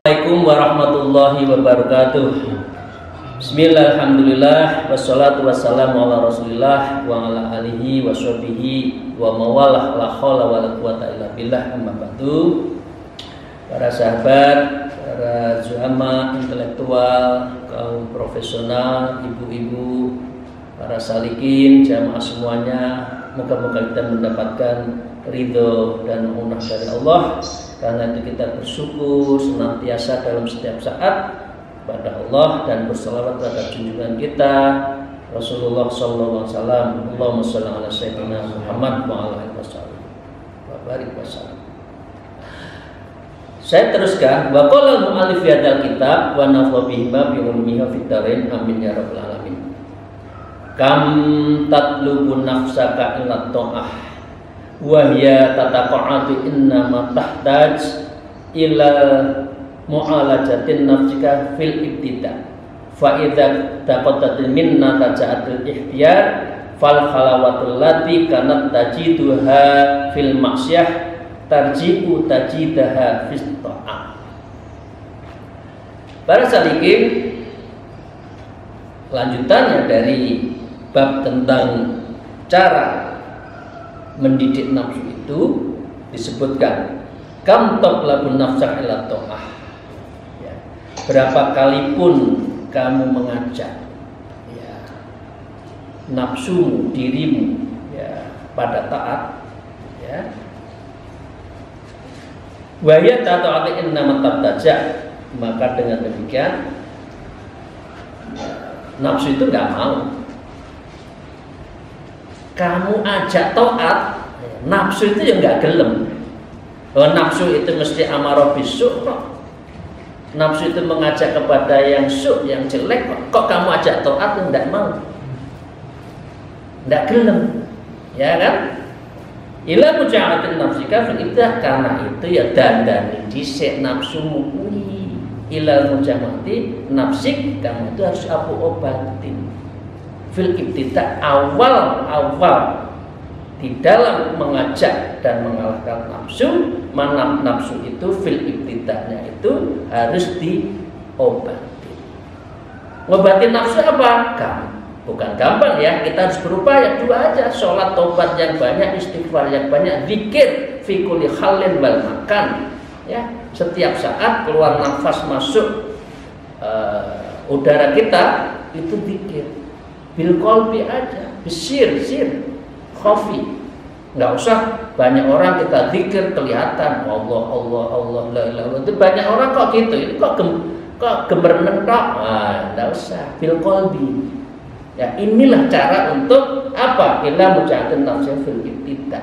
Assalamualaikum warahmatullahi wabarakatuh. Bismillah, alhamdulillah, wassalatu wassalamu ala rasulillah wa ala alihi wa sahbihi wa mawalah, la khawla wa la quwata illa billah, amma ba'du. Para sahabat, para zuhama intelektual, kaum profesional, ibu-ibu, para salikin, jamaah semuanya, moga-moga kita mendapatkan ridho dan maunah dari Allah. Karena itu kita bersyukur senantiasa dalam setiap saat pada Allah dan berselawat pada junjungan kita Rasulullah sallallahu alaihi wasallam. Allahumma shalli ala sayyidina Muhammad wa ala alihi wasallam. Saya teruskan, wa qala al-mu'allif fi hadzal kitab wa nafa bihi ma bi ulmihi fid darain, amin ya rabbal alamin. Kam tatlubu nafsaka ila ta'ah wahya tataqa'atu innama tahtaj ila mu'alajatin nafsika fil ibtida fa idza taqatat minna taja'atul ikhtiyar fal khalawatul lati kanat tajiduha fil maksiyah tarji'u tajidaha fis ta'ah. Para salikin, lanjutannya dari bab tentang cara mendidik nafsu itu disebutkan kam taqlabun nafsa ila ta'ah, ya, berapa kali pun kamu mengajak, ya, nafsumu, dirimu, ya, pada taat, ya, wa ya ta'ati innama tabtaja, maka dengan demikian nafsu itu nggak mau. Kamu ajak taat, nafsu itu ya nggak gelem. Nafsu itu mesti amarah bisu kok. Nafsu itu mengajak kepada yang su, yang jelek kok kamu ajak taat enggak mau, enggak gelem, ya kan? Ila muja'atin nafsika fil ibtidah, karena itu ya dandani dhisik nafsumu kuwi. Ila muja'ati nafsik, kamu itu harus aku obatin. Fil ibtidah, awal di dalam mengajak dan mengalahkan nafsu, mana nafsu itu fil ibtidahnya itu harus diobati. Ngobatin nafsu apa? Bukan gampang ya, kita harus berupaya dua aja, sholat, tobat yang banyak, istighfar yang banyak, zikir fi kulli halin wal makan, ya, setiap saat keluar nafas masuk udara kita itu zikir. Bil qalbi aja, sir khafi, nggak usah banyak orang kita zikir kelihatan Allah la ilaha illallah. Itu banyak orang kok gitu, itu kok gemernen kok, nggak usah, bil qalbi. Ya, inilah cara untuk apa? Ila mujahadin nafsi fil ibtidah.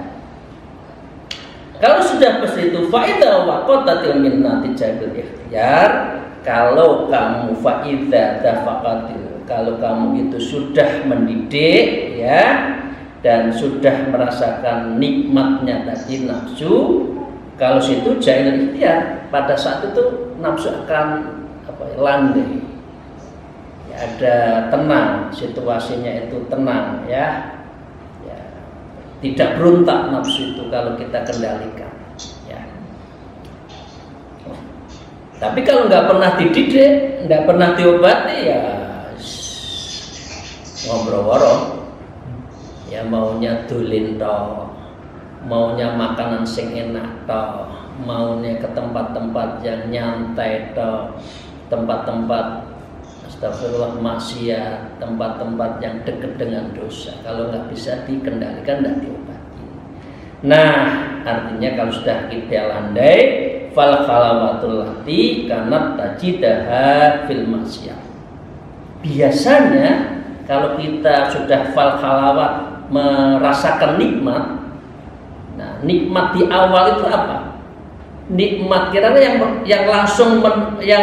Kalau sudah seperti itu, faida waqatatil minnati jadul ikhtiyar, kalau kamu faida dafaqatil, kalau kamu itu sudah mendidik, ya, dan sudah merasakan nikmatnya tadi nafsu, kalau situ jailul ikhtiyar, pada saat itu nafsu akan landai, ya, ada tenang, situasinya itu tenang, ya, tidak berontak nafsu itu kalau kita kendalikan, ya. Tapi kalau nggak pernah dididik, nggak pernah diobati, ya ngobrol-ngobrol, ya, maunya dolin toh, maunya makanan sing enak toh, maunya ke tempat-tempat yang nyantai toh, tempat-tempat astagfirullah maksiat, tempat-tempat yang dekat dengan dosa. Kalau nggak bisa dikendalikan, nggak diobati. Nah, artinya kalau sudah kita landai, fal khalawatul lati kanat tajidaha fil maksiat. Biasanya kalau kita sudah fal khalawat, merasakan nikmat, nah, nikmat di awal itu apa? Nikmat kira-kira yang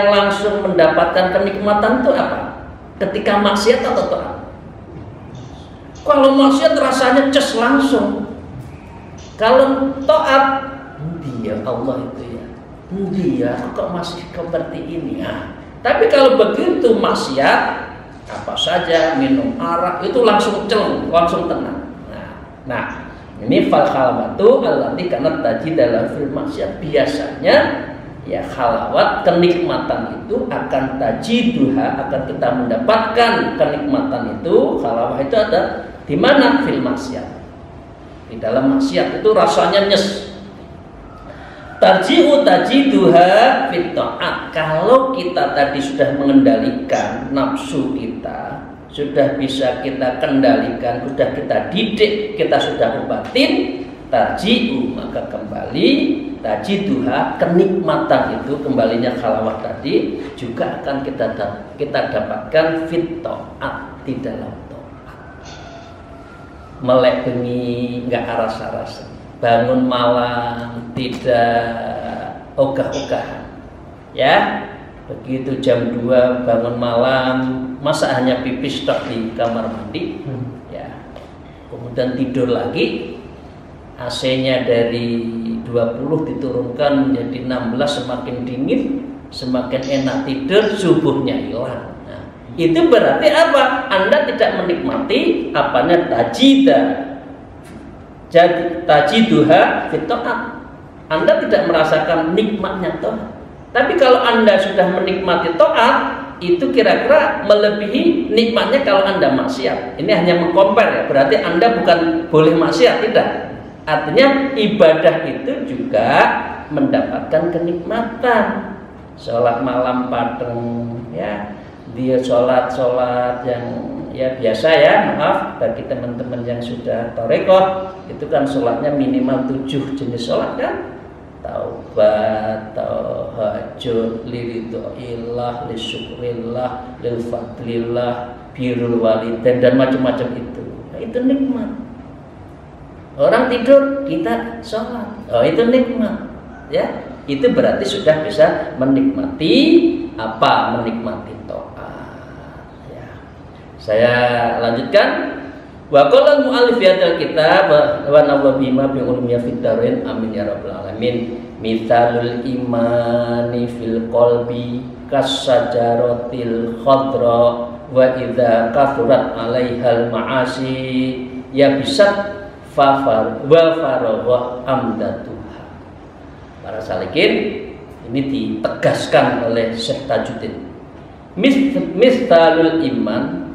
langsung mendapatkan kenikmatan itu apa? Ketika maksiat atau taat? Kalau maksiat rasanya ces langsung. Kalau taat, dia Allah itu ya, dia kok masih seperti ini ya. Tapi kalau begitu maksiat, apa saja minum arak itu langsung celeng, langsung tenang. Nah, ini fal khalawatu allati kanat tajidalah fil maksiat. Biasanya ya khalawat, kenikmatan itu akan tajiduha, akan kita mendapatkan kenikmatan itu. Khalawah itu ada di mana? Fil maksiat. Di dalam maksiat itu rasanya nyes. Tarji'u tajiduha fit ta'at. Kalau kita tadi sudah mengendalikan nafsu kita, sudah bisa kita kendalikan, sudah kita didik, kita sudah obatin, tarji'u, maka kembali tajiduha, kenikmatan itu kembalinya khalawah tadi juga akan kita dapatkan fit ta'at, di dalam ta'at. Melek bengi nggak aras-arasan, bangun malam tidak ogah-ogahan, ya. Begitu jam 2 bangun malam, masa hanya pipis tok di kamar mandi, ya. Kemudian tidur lagi, AC-nya dari 20 diturunkan menjadi 16, semakin dingin, semakin enak tidur, subuhnya hilang. Nah, itu berarti apa? Anda tidak menikmati apanya tajiduha fit ta'at. Anda tidak merasakan nikmatnya ta'at. Tapi kalau Anda sudah menikmati ta'at, itu kira-kira melebihi nikmatnya kalau Anda maksiat. Ini hanya mengkompar ya. Berarti Anda bukan boleh maksiat, tidak. Artinya ibadah itu juga mendapatkan kenikmatan. Sholat malam padang, ya. Dia sholat yang ya biasa ya, maaf bagi teman-teman yang sudah tarekoh, itu kan sholatnya minimal 7 jenis sholat kan. Taubat, tahajud, liridhoillah, lisyukrillah, lilfadlillah, birrul walidain, dan macam-macam itu. Nah, itu nikmat. Orang tidur, kita sholat. Oh, itu nikmat. Ya, itu berarti sudah bisa menikmati apa? Menikmati ta'at. Ya. Saya lanjutkan. Wa qala al-mu'allif fi hadzal kitab wa nafa'ana bima bi ulumiyya fid darain amin ya rabbal alamin. Mithalul imani fil qalbi kasajaratil khadra wa idza kathurat 'alaihal ma'asi ya bisat fafar wa faragha amdatuha. Para salikin, ini ditegaskan oleh Syekh Tajuddin. Mithalul iman,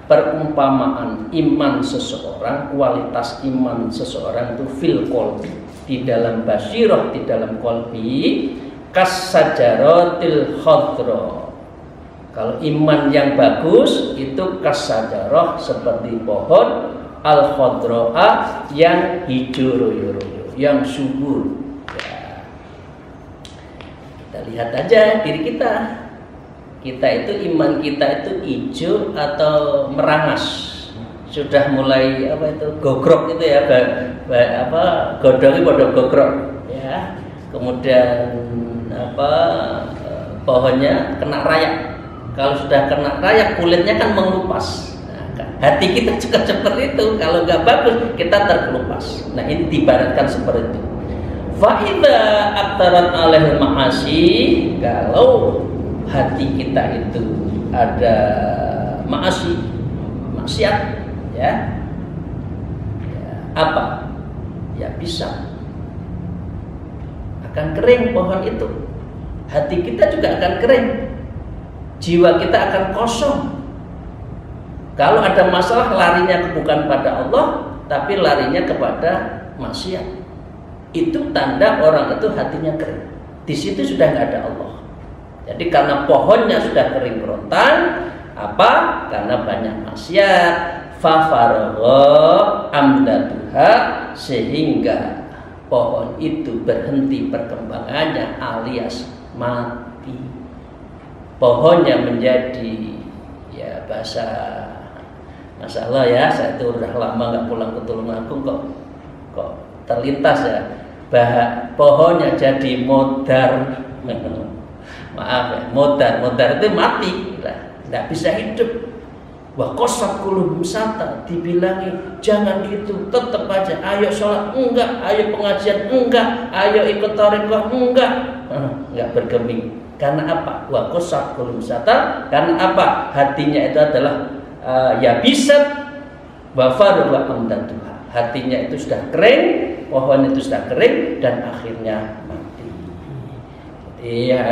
perumpamaan iman seseorang, kualitas iman seseorang itu fil qalbi, di dalam basirah, di dalam qalbi, kasajaratil khadra. Kalau iman yang bagus itu kasajarah, seperti pohon, al khadra yang hijau royo-royo, yang subur. Ya. Kita lihat aja diri kita. Kita itu, iman kita itu hijau atau merangas, sudah mulai apa itu gogrok itu ya, apa godongnya pada gogrok ya, kemudian apa pohonnya kena rayak. Kalau sudah kena rayak kulitnya kan mengelupas. Nah, hati kita juga seperti itu, kalau nggak bagus kita terkelupas. Nah, ini diibaratkan seperti itu. Fa'idha aktarat alaihil ma'asi, kalau hati kita itu ada maasi, maksiat, ya, apa? Ya bisa akan kering pohon itu. Hati kita juga akan kering. Jiwa kita akan kosong. Kalau ada masalah larinya bukan pada Allah, tapi larinya kepada maksiat. Itu tanda orang itu hatinya kering. Di situ sudah nggak ada Allah. Jadi karena pohonnya sudah kering kerontang, apa? Karena banyak maksiat, fafaragha amdatuha, sehingga pohon itu berhenti perkembangannya alias mati. Pohonnya menjadi, ya bahasa masalah ya, saya itu udah lama nggak pulang ke Tulungagung kok terlintas ya, pohonnya jadi modar. Maaf ya, modar itu mati, nggak bisa hidup. Wa qasat qulubum sata, dibilangi jangan gitu, tetap aja ayo sholat enggak, ayo pengajian enggak, ayo ikut thariqah enggak bergeming. Karena apa? Wa qasat qulubum sata, karena apa? Hatinya itu adalah ya bisa wa farwa amdatuha. Hatinya itu sudah kering, pohon itu sudah kering dan akhirnya mati. Jadi ya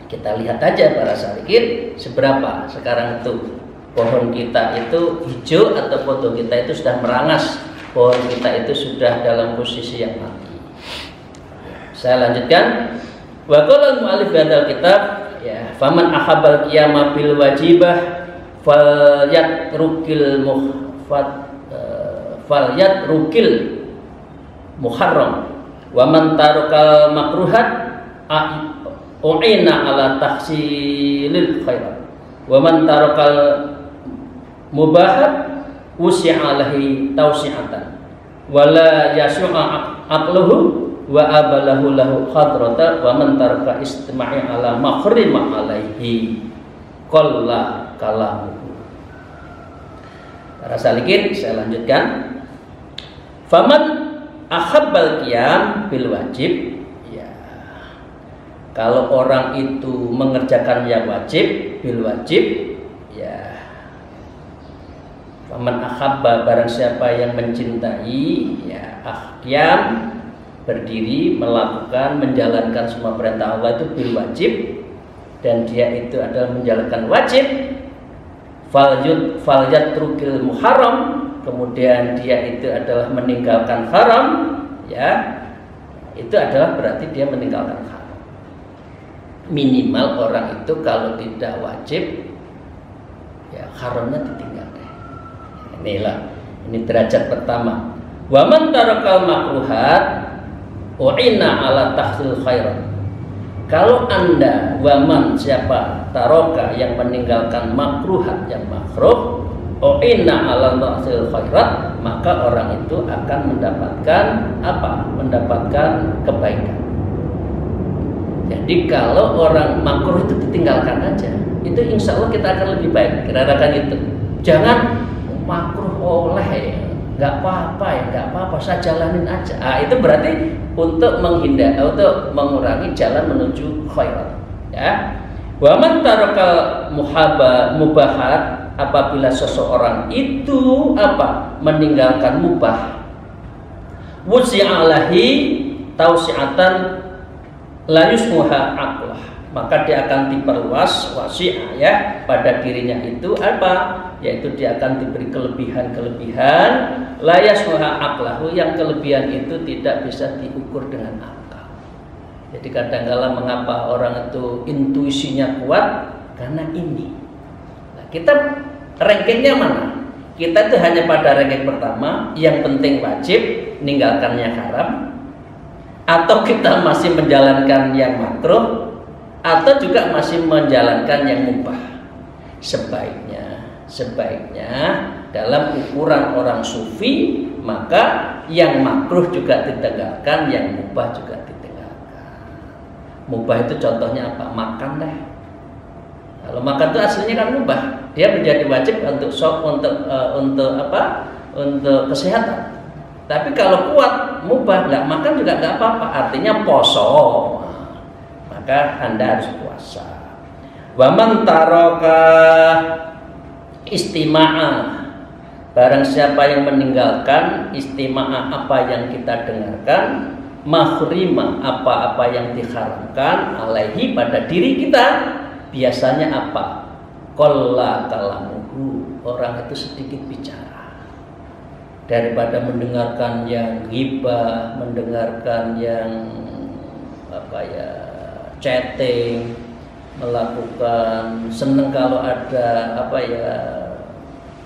kita lihat aja para salikin seberapa sekarang itu pohon kita itu hijau atau pohon kita itu sudah merangas, pohon kita itu sudah dalam posisi yang mati. Saya lanjutkan. Wa qala al-mu'allif hadal kitab ya, faman ahabbal qiyama bil wajibah falyatrukil muharram wa man tarakal makruhat u'ina ala tahsilil khairat wa man tarakal mubahat wus'i'a alaihi tawsi'atan wala yashu'a aqluhu wa abalahu lahu khadrata wa man taraka istima'i ala makhrima alaihi qalla kalamuhu. Para salikin, saya lanjutkan. Faman ahabbal qiyam bil wajib, ya, kalau orang itu mengerjakan yang wajib bil wajib, ya, faman ahabba, barang siapa yang mencintai, ya, qiyam, berdiri, melakukan, menjalankan semua perintah Allah itu bil wajib, dan dia itu adalah menjalankan wajib, falyatrukil muharram, kemudian dia itu adalah meninggalkan haram, ya, itu adalah berarti dia meninggalkan haram. Minimal orang itu kalau tidak wajib, ya, haramnya ditinggalkan. Inilah, ini derajat pertama. Wa man tarakal makruhat u'ina ala tahsil khairat. Kalau Anda, waman, siapa, taroka, yang meninggalkan makruhat, yang makruh, u'ina ala tahsil khairat, maka orang itu akan mendapatkan apa? Mendapatkan kebaikan. Jadi kalau orang makruh itu ditinggalkan aja, itu insya Allah kita akan lebih baik. Kira-kira itu. Jangan makruh oleh, nggak apa-apa ya, nggak apa-apa, saya jalanin aja. Itu berarti untuk menghindar, untuk mengurangi jalan menuju khairat. Ya. Wa man tarakal mubahat, apabila seseorang itu apa? Meninggalkan mubah. Wus'i'a alaihi tausi'atan la yusmuha aqlah, maka dia akan diperluas wasi'ah, ya, pada dirinya itu apa? Yaitu dia akan diberi kelebihan-kelebihan la yasmuha aqlahu, yang kelebihan itu tidak bisa diukur dengan akal. Jadi kadang-kala mengapa orang itu intuisinya kuat? Karena ini. Nah, kita rankingnya mana? Kita itu hanya pada ranking pertama, yang penting wajib, meninggalkannya haram, atau kita masih menjalankan yang makruh, atau juga masih menjalankan yang mubah. Sebaiknya dalam ukuran orang sufi, maka yang makruh juga ditinggalkan, yang mubah juga ditinggalkan. Mubah itu contohnya apa? Makan deh. Kalau makan itu aslinya kan mubah, dia menjadi wajib untuk untuk kesehatan. Tapi kalau kuat mubah, nggak makan juga nggak apa-apa, artinya poso, maka Anda harus puasa. Wa man taraka istima'ah, barang siapa yang meninggalkan istima'ah, apa yang kita dengarkan, makhrima, apa-apa yang diharamkan, alaihi, pada diri kita, biasanya apa? Qalla kalamuhu, orang itu sedikit bicara, daripada mendengarkan yang ghibah, mendengarkan yang chatting, melakukan, seneng kalau ada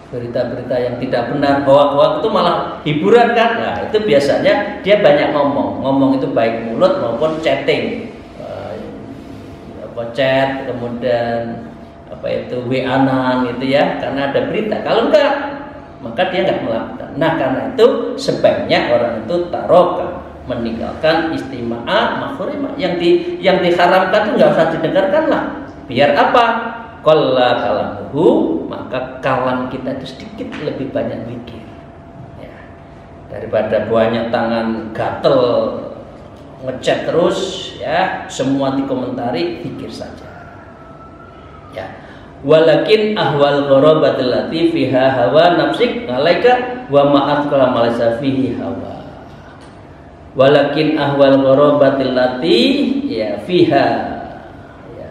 berita-berita yang tidak benar, hoak-hoak itu malah hiburan kan. Nah, itu biasanya dia banyak ngomong itu baik mulut maupun chatting, chat, kemudian WA-an gitu ya, karena ada berita. Kalau enggak, maka dia enggak melakukan. Nah, karena itu sebaiknya orang itu taroka, meninggalkan istima'ah, makhrima, yang diharamkan itu nggak usah didengarkan lah. Biar apa? Qalla kalamuhu, maka kalam kita itu sedikit lebih banyak mikir. Ya. Daripada banyak tangan gatel ngechat terus, ya semua dikomentari, pikir saja. Ya. Walakin ahwal gharabatil lati fiha hawa nafsik alaika wa ma'at kala malasa fihi hawa. Walakin ahwal gharabatil lati ya fiha ya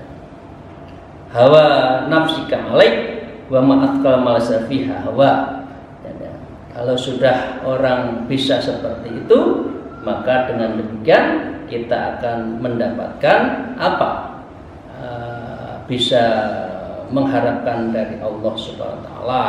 hawa nafsika alaik wa ma'at kala malasa fiha hawa. Ya. Kalau sudah orang bisa seperti itu, maka dengan demikian kita akan mendapatkan apa? Bisa mengharapkan dari Allah Subhanahu wa taala.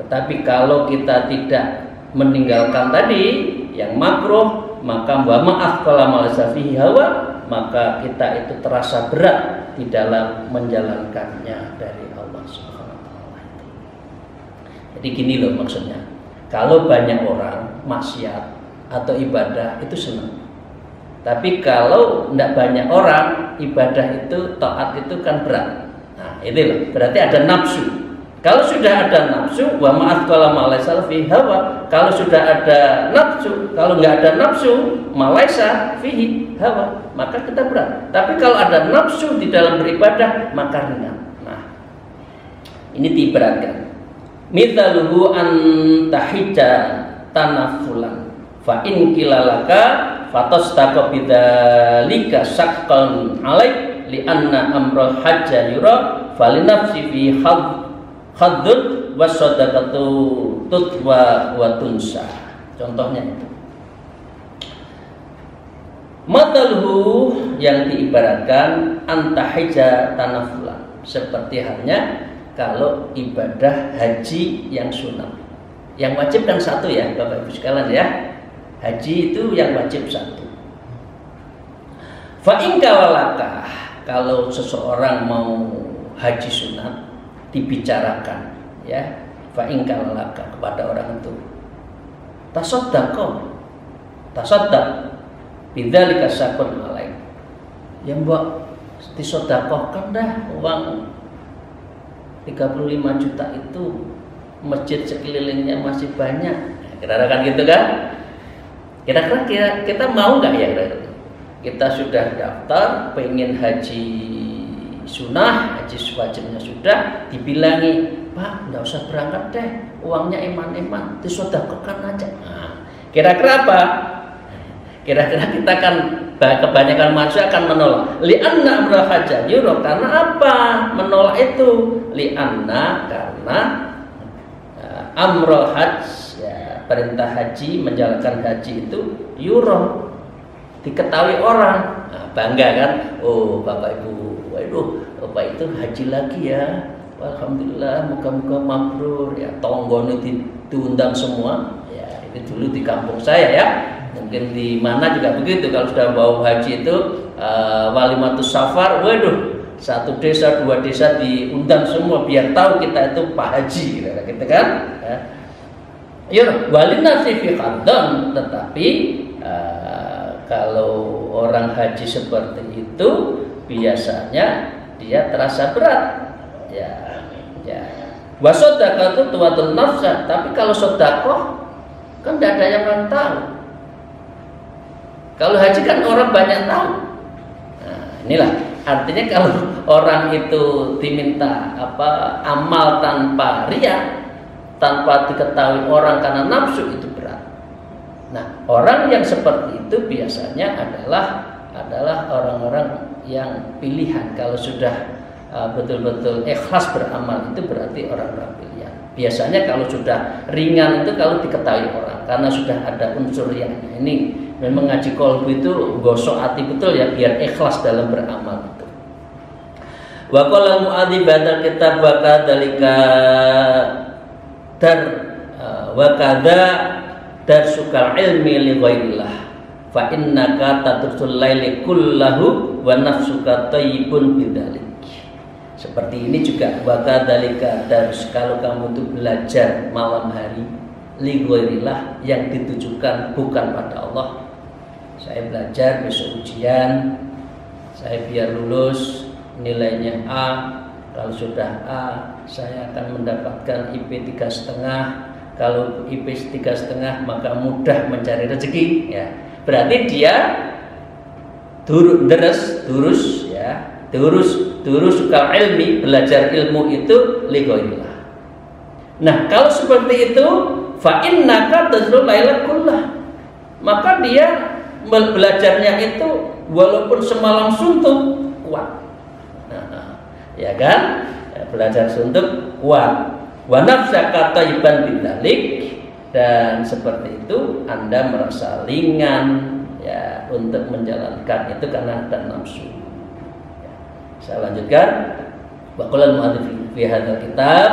Tetapi kalau kita tidak meninggalkan tadi yang makruh, maka wa ma'af qala malasafihi hawa, maka kita itu terasa berat di dalam menjalankannya dari Allah Subhanahu wa taala. Jadi gini loh maksudnya. Kalau banyak orang maksiat atau ibadah itu senang. Tapi kalau tidak banyak orang, ibadah itu, taat itu kan berat. Nah, itu loh, berarti ada nafsu. Kalau sudah ada nafsu, wa ma'at qala malaisa fi hawa. Kalau sudah ada nafsu, kalau nggak ada nafsu, malaisa fihi hawa, maka kita berat. Tapi kalau ada nafsu di dalam beribadah, maka ringan. Nah, ini diberatkan. Mithaluhu antahija tanafulan fa in kilalaka fatastaqa bidzalika saqqan alaik li anna amral hajja yura falinafsi fi haddun wasadaqatu tutwa wa tunsa. Contohnya itu mathaluhu yang diibaratkan antahija tanafulan, seperti halnya kalau ibadah haji yang sunat. Yang wajib kan satu ya Bapak Ibu sekalian ya. Haji itu yang wajib satu. Fa in kawalaka, kalau seseorang mau haji sunat dibicarakan ya, fa in kawalaka kepada orang itu. Tasaddaq bidzalika sakun alaik. Ya mbak, disedekahkan dah uang 35 juta itu, masjid sekelilingnya masih banyak. Kira-kira kan gitu kan? Kira-kira kita mau nggak ya? Kita sudah daftar pengen haji sunnah, haji wajibnya sudah, dibilangi, Pak nggak usah berangkat deh, uangnya eman-eman, disedekahkan aja. Nah, kira-kira apa? Kira-kira kita kan kebanyakan manusia akan menolak. Li'anna amral hajja yura, karena apa? Menolak itu li'anna karena amral hajj ya, perintah haji, menjalankan haji itu yura, diketahui orang. Nah, bangga kan? Oh Bapak Ibu, waduh Bapak itu haji lagi ya. Alhamdulillah, moga-moga mabrur ya. Tonggono diundang semua. Ya, itu dulu di kampung saya ya. Mungkin di mana juga begitu, kalau sudah bawa haji itu walimatus safar, waduh, satu desa, dua desa diundang semua biar tahu kita itu Pak Haji, gitu kan? Ya, walinasi fi qaddam, tetapi kalau orang haji seperti itu biasanya dia terasa berat, ya. Wasodakatu tuwatun nafsa, tapi kalau sodakoh kan tidak ada yang orang tahu. Kalau haji kan orang banyak tahu. Nah, inilah artinya kalau orang itu diminta amal tanpa riya, tanpa diketahui orang karena nafsu, itu berat. Nah, orang yang seperti itu biasanya adalah orang-orang yang pilihan. Kalau sudah betul-betul ikhlas beramal, itu berarti orang-orang pilihan. Biasanya kalau sudah ringan itu kalau diketahui orang, karena sudah ada unsur yang ini. Memang ngaji kolbu itu gosok hati betul ya, biar ikhlas dalam beramal itu. Wa qala mu'adzi badal kitab wa kadzalika wa kadza darsukal ilmi li ghairillah fa innaka tatrusul laili kullahu wa nafsuka thayyibun bidzalik. Seperti ini juga wa kadzalika dars, kalau kamu itu belajar malam hari li ghairillah, yang ditujukan bukan pada Allah. Saya belajar besok ujian, saya biar lulus nilainya A, Kalau sudah A, saya akan mendapatkan IP 3,5. Kalau IP 3,5 maka mudah mencari rezeki. Ya, berarti dia durus sukal ilmi, belajar ilmu itu lighairillah. Nah, kalau seperti itu, fa innaka tazrul laila kullah. Maka dia belajarnya itu walaupun semalam suntuk kuat. Ya kan? Belajar suntuk kuat. Wa nafsaka thayyiban bidzalik, dan seperti itu Anda merasa ringan ya untuk menjalankan itu karena ada nafsu. Ya. Saya lanjutkan. Wa qala al-mu'allif fi hadzal kitab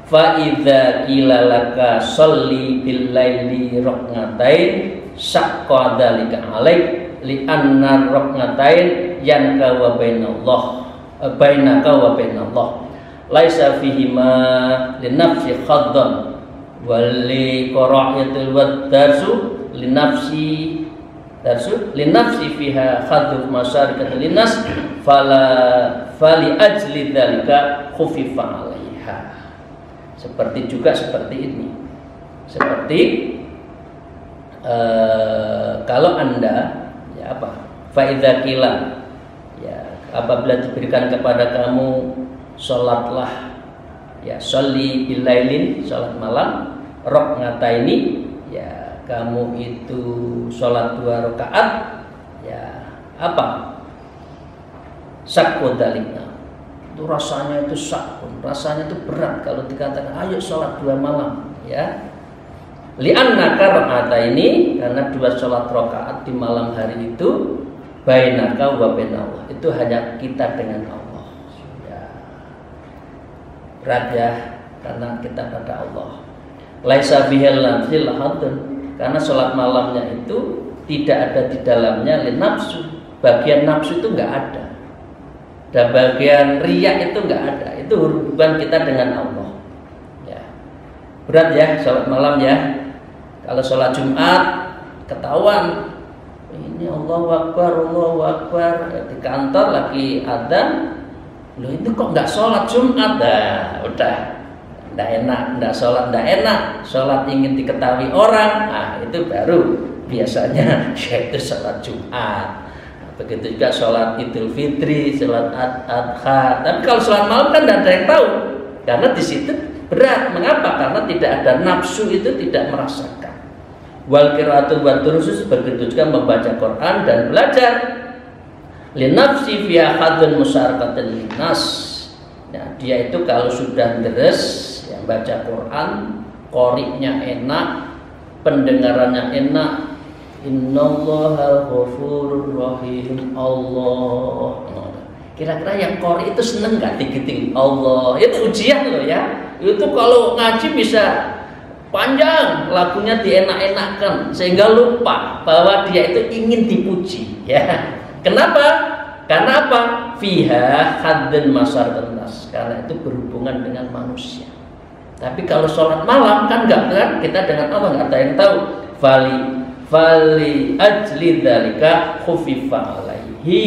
fa idza qila laka sholli bil laili rak'atain saqqa dzalika alaik li anna rak'atain yanka wa bainaka wa bainallah laisa fihima linafsi khaddan wali qara'atul wadarsu linafsi fiha khaddu masyarakat linas fali ajli dzalika khufifa alaiha. Seperti ini. Seperti kalau Anda ya apa? Fa idza qila, ya apabila diberikan kepada kamu sholatlah ya sholli bil lailin, sholat malam, rak'ataini, ya kamu itu sholat 2 rakaat, ya apa? Sakku dalika. Itu rasanya itu sakun, rasanya itu berat kalau dikatakan ayo sholat 2 malam, ya. Li'annaka rak'ataini, karena 2 sholat rakaat di malam hari itu bainaka wa bainallah, itu hanya kita dengan Allah. Berat ya, karena kita pada Allah. Laisa bihal nafsil hadun, karena sholat malamnya itu tidak ada di dalamnya nafsu. Bagian nafsu itu enggak ada. Dan bagian riya itu enggak ada. Itu hubungan kita dengan Allah. Ya. Berat ya sholat malam ya. Kalau sholat Jumat ketahuan ini Allahu Akbar di kantor lagi adzan. Loh itu kok nggak sholat Jumat? Dah, udah nggak enak, nggak sholat nggak enak, sholat ingin diketahui orang, itu baru biasanya yaitu sholat Jumat. Begitu juga sholat Idul Fitri, sholat Adha. Tapi kalau sholat malam kan tidak ada yang tahu, karena di situ berat. Mengapa? Karena tidak ada nafsu, itu tidak merasakan. Wal qiraatul wadrusus, begitu juga membaca Quran dan belajar. Linafsi fiha hadun musyarakatil linas. Nah, dia itu kalau sudah deres yang baca Quran, qori'nya enak, pendengarannya enak. Innallahal ghafurur rahim. Allah. Kira-kira yang qori itu seneng enggak digiting Allah? Itu ujian loh ya. Itu kalau ngaji bisa panjang, lagunya dienak-enakan sehingga lupa bahwa dia itu ingin dipuji, ya. Kenapa? Karena apa? Fiha haddun masyarakat nas, karena itu berhubungan dengan manusia. Tapi kalau sholat malam kan enggak kan, kita dengan Allah enggak ada yang tahu. Fali ajli dzalika khufifa alaihi,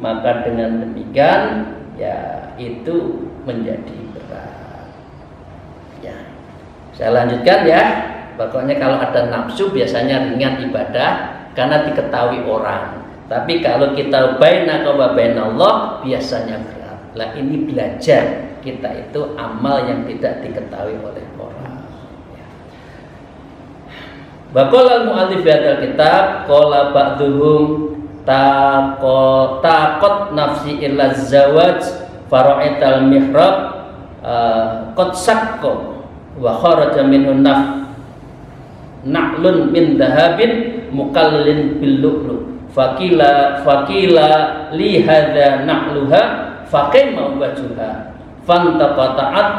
maka dengan demikian ya itu menjadi berat. Ya. Saya lanjutkan ya. Pokoknya kalau ada nafsu biasanya ringan ibadah karena diketahui orang. Tapi kalau kita bainaka wa bainallah biasanya berat. Lah ini belajar kita itu amal yang tidak diketahui oleh orang. Baqala al-mu'allif hadzal kitab qala ba'dhum taqot nafsi illa zawaj fara'aital mihrab qad sakka wa kharaja minhu na'lun min dhahabin mukallin bil lu'lu fakila li hadza na'luha faqima wajhuha fantaqata'at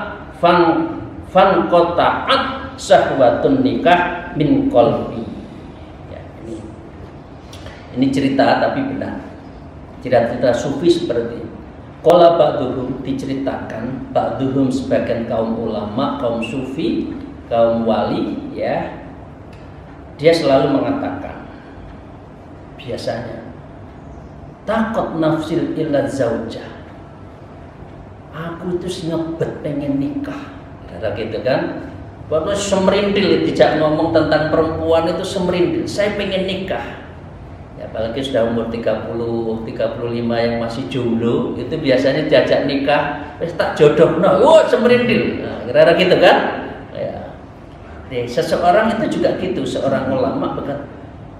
fanqata'at sahwatun nikah min qalbi. Ya, ini cerita tapi benar. Cerita sufi seperti ini. Qala ba'duhum, diceritakan ba'duhum sebagian kaum ulama, kaum sufi, kaum wali ya. Dia selalu mengatakan biasanya takut nafsil illa zaujah. aku itu ngebet pengen nikah, kira gitu kan. Pokoknya semerintil, tidak ngomong tentang perempuan itu semerintil, saya pengen nikah. Ya, apalagi sudah umur 30, 35 yang masih jomblo, itu biasanya diajak nikah, wis tak jodoh, semerintil, nah, kira-kira gitu kan. Ya. Jadi, seseorang itu juga gitu, seorang ulama berkata,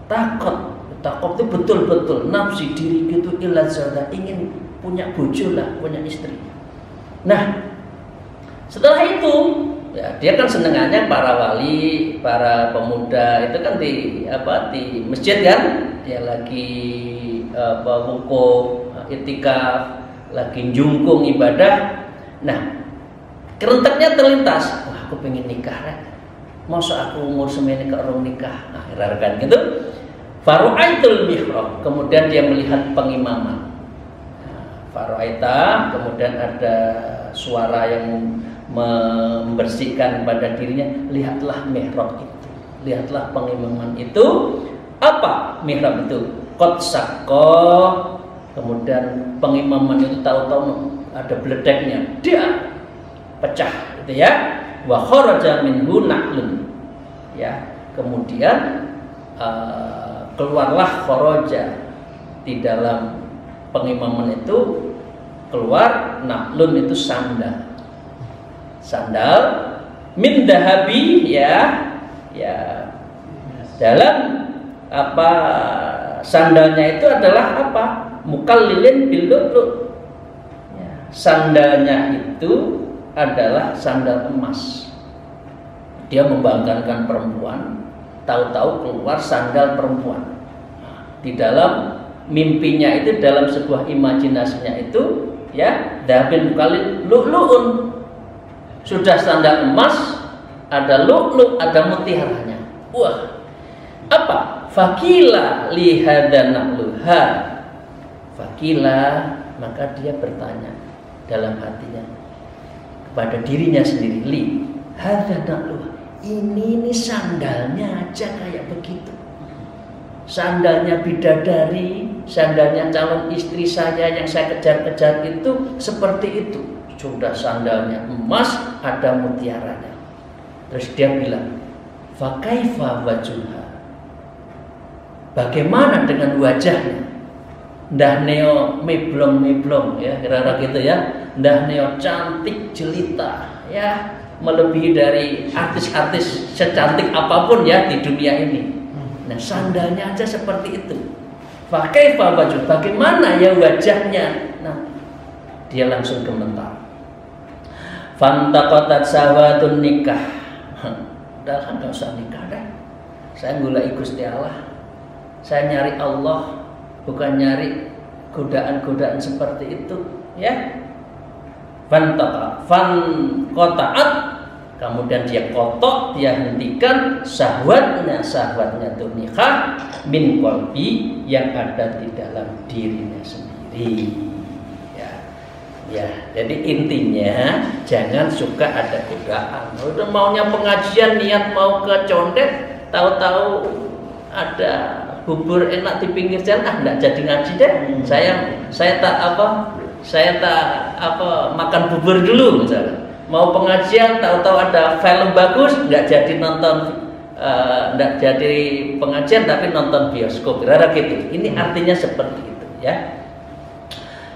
takut itu betul-betul nafsi diri gitu ilat zaudah, ingin punya bojo lah, punya istri. Nah, setelah itu ya, dia kan senengannya para wali, para pemuda itu kan di masjid kan, dia lagi wukuf, itikaf, lagi jungkung ibadah. Nah, kerenteknya terlintas, wah aku pengen nikah rek. Masa aku umur semene kok urung nikah. Nah, kan gitu. Faru'aitul mihrab, kemudian dia melihat pengimaman. Faru'aita, kemudian ada suara yang membersihkan pada dirinya, lihatlah mihrab itu, lihatlah pengimaman itu. Apa mihrab itu? Qad saqqa, kemudian pengimaman itu tahu-tahu ada beledeknya, dia pecah gitu ya. Wa kharaja minhu na'lun, ya, kemudian keluarlah kharaja, di dalam pengimaman itu keluar na'lun itu sandal min dahabi, ya dalam apa sandalnya itu adalah apa, mukallilin bil lu'lu', ya, sandalnya itu adalah sandal emas. Dia membanggakan perempuan, tahu-tahu keluar sandal perempuan. Di dalam mimpinya itu, dalam sebuah imajinasinya itu, ya, dahabin mukallil lu'lu'un, sudah sandal emas, ada lu'lu', ada mutiaranya. Wah, apa? Fakila lihadana luha. Fakila, maka dia bertanya dalam hatinya pada dirinya sendiri, li hadana luha, ini sandalnya aja kayak begitu, sandalnya bidadari, sandalnya calon istri saya yang saya kejar-kejar itu seperti itu, sudah sandalnya emas, ada mutiaranya. Terus dia bilang, fa kaifa wajhuha, bagaimana dengan wajahnya? Ndah neo meblong, ya, kira-kira gitu ya. Ndah neo cantik jelita, ya, melebihi dari artis-artis secantik apapun ya di dunia ini. Nah, sandalnya aja seperti itu. Fa kaifa wajhu, bagaimana ya wajahnya? Nah, dia langsung gemetar. Fantaqatat sawatun nikah. Udah nggak usah nikah deh. Saya ngulai Gusti Allah. Saya nyari Allah, bukan nyari godaan-godaan seperti itu, ya. Fanqata'at, kemudian dia kotok, dia hentikan syahwatnya tuh nikah min qalbi, yang ada di dalam dirinya sendiri. Ya, jadi intinya jangan suka ada godaan. Udah maunya pengajian, niat mau ke condet, tahu-tahu ada bubur enak di pinggir jalan, enggak jadi ngaji deh. Saya tak makan bubur dulu misalnya. Mau pengajian, tahu-tahu ada film bagus, enggak jadi nonton, enggak jadi pengajian tapi nonton bioskop. Kira-kira gitu. Ini artinya seperti itu, ya.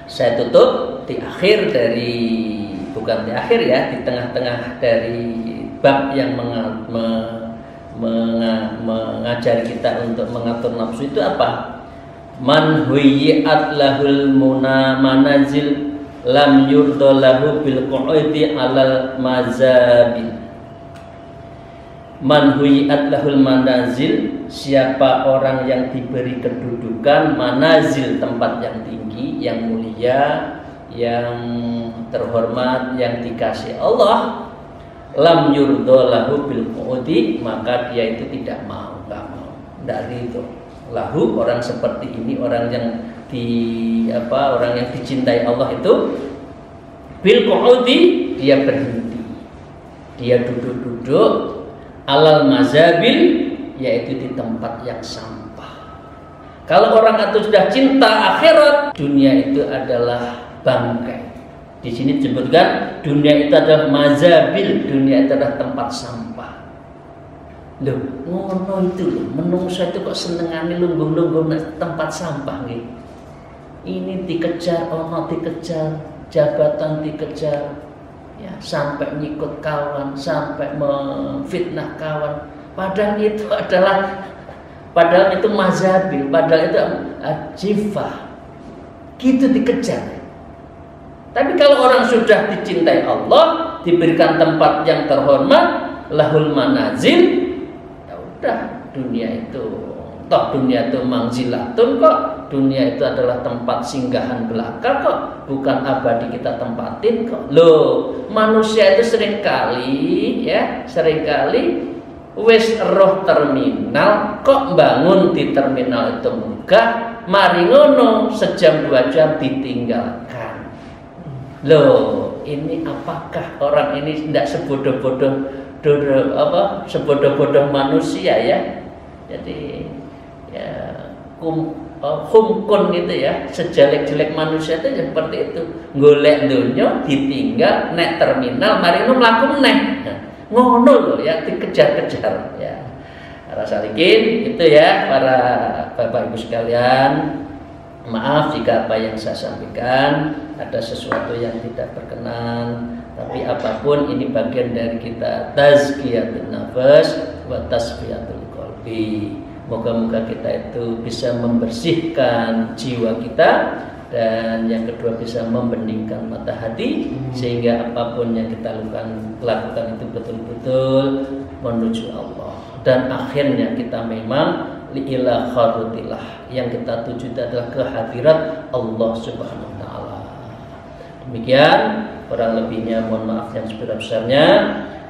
Saya tutup di akhir dari, bukan di akhir ya, di tengah-tengah dari bab yang mengajari kita untuk mengatur nafsu itu apa? Man huyiat lahul manazil lam yurdalahu bil qu'udi alal mazabil. Man huyiat lahul manazil, siapa orang yang diberi kedudukan manazil, tempat yang tinggi, yang mulia, yang terhormat, yang dikasih Allah, lam yurdalahu bil qu'udi, maka dia itu tidak mau, enggak mau, dari itu. Lahu, orang seperti ini, orang yang orang yang dicintai Allah itu bil qu'udi, dia berhenti, dia duduk-duduk alal mazabil, yaitu di tempat yang sampah. Kalau orang itu sudah cinta akhirat, dunia itu adalah bangkai. Di sini disebutkan dunia itu adalah mazabil, dunia itu adalah tempat sampah. Loh, ngono itu loh, menungso itu kok senengane lungguh-lungguh tempat sampah nih. Ini dikejar, ono dikejar, jabatan dikejar, ya sampai nyikut kawan, sampai memfitnah kawan. Padahal itu mazabil, padahal itu jifah. Gitu dikejar. Tapi kalau orang sudah dicintai Allah, diberikan tempat yang terhormat, lahul manazil, ya udah, dunia itu toh dunia itu mangzilatun kok, dunia itu adalah tempat singgahan belaka kok, bukan abadi kita tempatin kok. Loh, manusia itu seringkali wis roh terminal kok bangun di terminal itu megah, mari ngono sejam 2 jam ditinggalkan. Loh, ini apakah orang ini tidak sebodoh-bodoh manusia ya? Jadi ya humkun gitu ya, sejelek-jelek manusia itu seperti itu. Golek dunya ditinggal nek terminal mari nu mlaku neh. Ngono loh ya, dikejar-kejar ya. Rasa rikin itu ya para Bapak Ibu sekalian. Maaf jika apa yang saya sampaikan ada sesuatu yang tidak berkenan, tapi apapun ini bagian dari kita tazkiyatun nafas wa tasfiyatul qalbi. Moga-moga kita itu bisa membersihkan jiwa kita, dan yang kedua bisa membeningkan mata hati, sehingga apapun yang kita lakukan itu betul-betul menuju Allah, dan akhirnya kita memang ila kharutillah, yang kita tuju adalah kehadirat Allah Subhanahu wa taala. Demikian kurang lebihnya, mohon maaf yang sebesar-besarnya.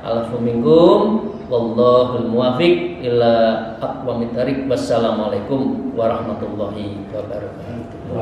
Alafu minkum wallahul muwaffiq ila aqwamit thariq. Wassalamualaikum warahmatullahi wabarakatuh.